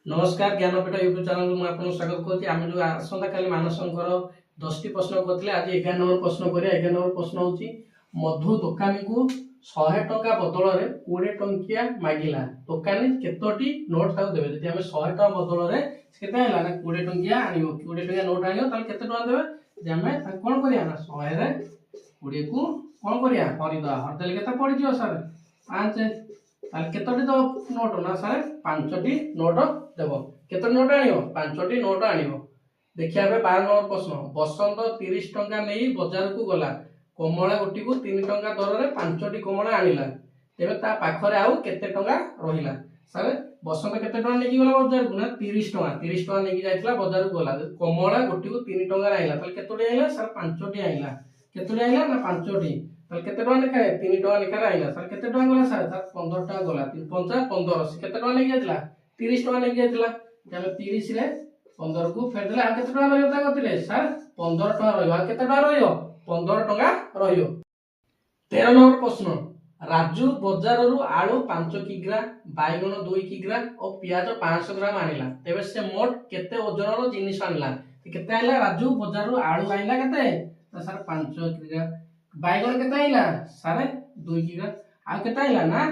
नमस्कार Jnanpith YouTube channel में आपको स्वागत करुँच। आम जो आसंता काली मानसंकर 10टी प्रश्न करते आज 11 नंबर प्रश्न करिया। 11 नंबर प्रश्न होची मधु दोकानी को 100 टंका बदल रे 20 टंकिया मागिला दोकानी केतोटी नोट ताको देबे। जदि हमें 100 टंका बदल रे केते हैला ना 20 टंकिया आनियो 20 टंकिया नोट आनियो ताले केते टंका देबे। जे हमें ता कोन करिया ना 100 रे 20 को कोन करिया हरिदा हरदेले केते पड़ी जियो सर 5 ताले केतोटी तो नोट ना सर 5टी नोट देव केत नोट आनियो 5टी नोट आनियो। देखिया 12 नंबर प्रश्न बसंत 30 टंका नहीं बाजार को गला कमला गोटी को 3 टंका दर रे 5टी कमला आनिला तेबे ता पाखरे आउ केते टंका रहिला। सर बसंत केते टंका नेकी गला बाजार को ना 30 टंका नेकी जाइतला बाजार को गला कमला गोटी को 3 टंका आइला ताले केतोटी आइला सर 5टी आइला केतोटी आइला ना 5टी ताले केते टंका लेखा 3 टंका लेखा आइला सर केते टंका गला सर 15 टंका गला 3 5 15 से केते टंका नेकी जाइतला 30 टंका नेकी जाइतला जब 30 रे 15 को फेर देला आ केते टंका रहियो ता गतिले सर 15 टंका रहियो आ केते टंका रहियो 15 टंका रहियो। 13 नंबर प्रश्न राजू बाजार रु आलू 5 किग्रा बैगन 2 किग्रा और प्याज 500 ग्राम आनिला तेबे से मोट केते ओजन रो जिनिस आनिला केते आइला राजू बाजार रु आलू आइला केते तो सर 5 किग्रा बैगन केते आइला सर 2 किग्रा आ केते आइला ना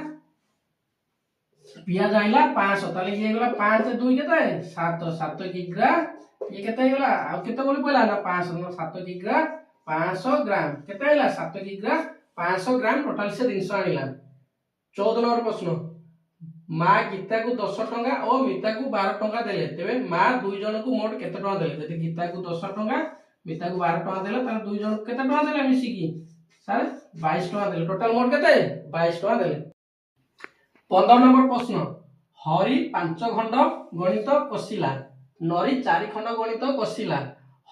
पियाज आइला 500 ताले ये गला 5 2 केते 7 7 किग्रा ये केते गला आ केते बोली पला ना 500 7 किग्रा 500 ग्राम केते आइला 7 किग्रा 500 ग्राम टोटल से 300 आनिला। 14 नंबर प्रश्न मां गीता को 10 टंका और मिता को 12 टंका देले तेबे मां दुई जन को मोट केते टंका देले जदि गीता को 10 टंका मिता को 12 टंका देले ताले दुई जन केते टंका देले मिसी की सर 22 टंका देले टोटल मोट केते 22 टंका देले। 15 नंबर प्रश्न हरि 5 खंड गणित कसिला नरी 4 खंड गणित कसिला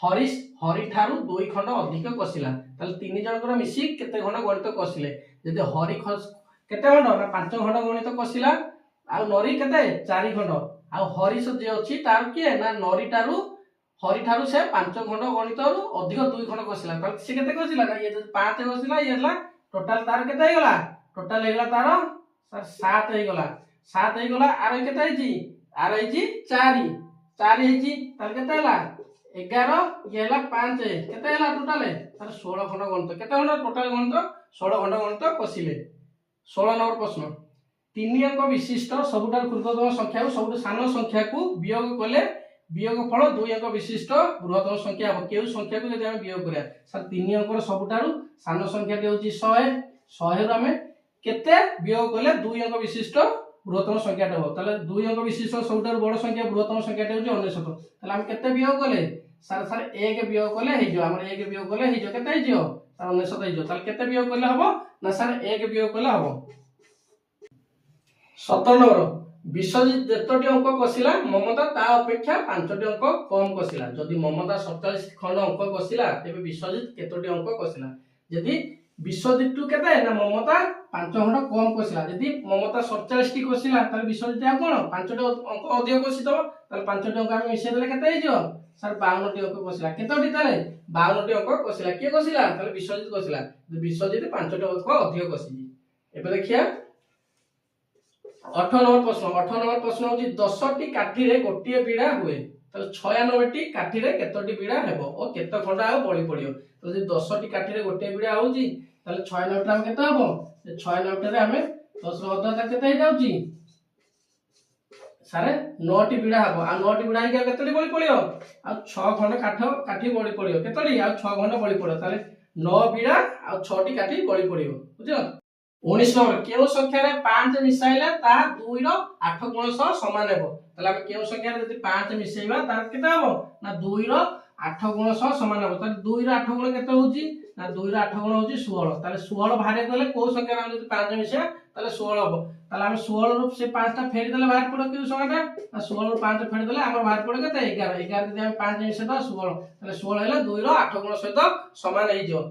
हरीश हरि ठारू 2 खंड अधिक कसिला ताले 3 जनकर मिसी केते खंड गणित कसिले जदि हरि केते खंड ना 5 खंड गणित कसिला आ नरी केते 4 खंड आ हरीश जे अछि तार के ना नरी ठारू हरि ठारू से 5 खंड गणित रु अधिक 2 खंड कसिला ताले से केते कसिला ना ये 5 कसिला ये हला टोटल तार केते हेगला टोटल हेगला तार सर 7 हेगला 7 हेगला आर केते आइची आर आइची 4 4 हेची ताले केते हला 11 ये हला 5 केते हला टोटल तार 16 खंड गणित केते खंड टोटल गणित 16 खंड गणित कसिले। 16 नंबर प्रश्न 3 अंक विशिष्ट सबुठार क्षुद्रतम संख्या को सबुठ सान संख्या को वियोग कले वियोग फल 2 अंक विशिष्ट बृहत्तम संख्या हो केउ संख्या को यदि हम वियोग करिया सर 3 अंक सबुठार सान संख्या टी होची 100 100 रु हमें केते वियोग कले 2 अंक विशिष्ट बृहत्तम संख्या हो ताले 2 अंक विशिष्ट सबुठार बड़ संख्या बृहत्तम संख्या टी होची 99 ताले हम केते वियोग कले सर सर 1 वियोग कले हे जो हमर 1 वियोग कले हे जो केते हे जो 99 हे जो ताले केते वियोग कले हबो ना सर 1 वियोग कले हबो। 17 नंबर विश्वजित जेतोटी अंक कसिला ममता ता अपेक्षा 5टी अंक कम कसिला जदि ममता 47 खंड अंक कसिला तेबे विश्वजित केतोटी अंक कसिला जदि विश्वजित टू केते ना ममता 5 खंड कम कसिला जदि ममता 47 टी कसिला ताले विश्वजित आ कोन 5टी अंक अधिक कसितबो ताले 5टी अंक हम मिसे देले केते हे जो सर 52 टी अंक कसिला केतोटी ताले 52 टी अंक कसिला के कसिला ताले विश्वजित कसिला विश्वजित 5टी अंक अधिक कसिजी। एबे देखिया 18 नंबर प्रश्न होची 10 टी काठी रे गोटिए बीड़ा हुए ताले 96 टी काठी रे केतोटी बीड़ा हेबो ओ केतो खंड आ बळी पडियो तो जे 10 टी काठी रे गोटिए बीड़ा होची ताले 96 टा हम केते हबो 96 टा रे हमें 10 रो अधा केते हे जाउची सारे 9 टी बीड़ा हबो आ 9 टी बीड़ा हे केतोटी बळी पडियो आ 6 खंड काठी बळी पडियो केतोटी आ 6 खंड बळी पडियो ताले 9 बीड़ा आ 6 टी काठी बळी पडियो बुझियो। 19 नंबर केउ संख्या रे 5 मिसाइला ता 2 रो 8 गुण सह समान हेबो तले हम केउ संख्या रे जदि 5 मिसेइबा तार केते हेबो ना 2 रो 8 गुण सह समान हेबो तले 2 रो 8 गुण केते होची ना 2 रो 8 गुण होची 16 तले 16 बाहर गले को संख्या रे हम जदि 5 मिसेइबा तले 16 हेबो तले हम 16 रो से 5 टा फेरि देले बाहर पडो केउ संख्या ना 16 रो 5 फेरि देले हमर बाहर पडो केते 11 11 जदि हम 5 मिसेइबा 16 तले 16 हेला 2 रो 8 गुण सहित समान हे जो।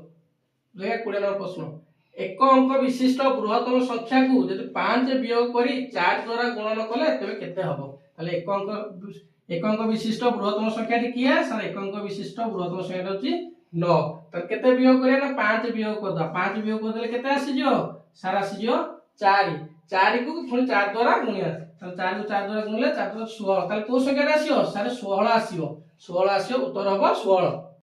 देखा 20 नंबर प्रश्न एक अंक विशिष्ट बृहत्तम संख्या को यदि 5 वियोग करी 4 द्वारा गुणन कले तबे केते हबो ताले एक अंक विशिष्ट बृहत्तम संख्या टी किया सर एक अंक विशिष्ट बृहत्तम संख्या होची 9 त केते वियोग करिया ना 5 वियोग कर दा 5 वियोग कर देले केते आसी जियो सर आसी जियो 4 4 को पुनी 4 द्वारा गुणिया ତାହେଲେ 4 କୁ 4 ଦ୍ୱାରା ଗୁଣିଲେ 4 ଦ୍ୱାରା 16 ତାହେଲେ କୋଉ ସଂଖ୍ୟାଟା ଆସିବ ସାର୍ 16 ଆସିବ 16 ଆସିବ ଉତ୍ତର ହବ 16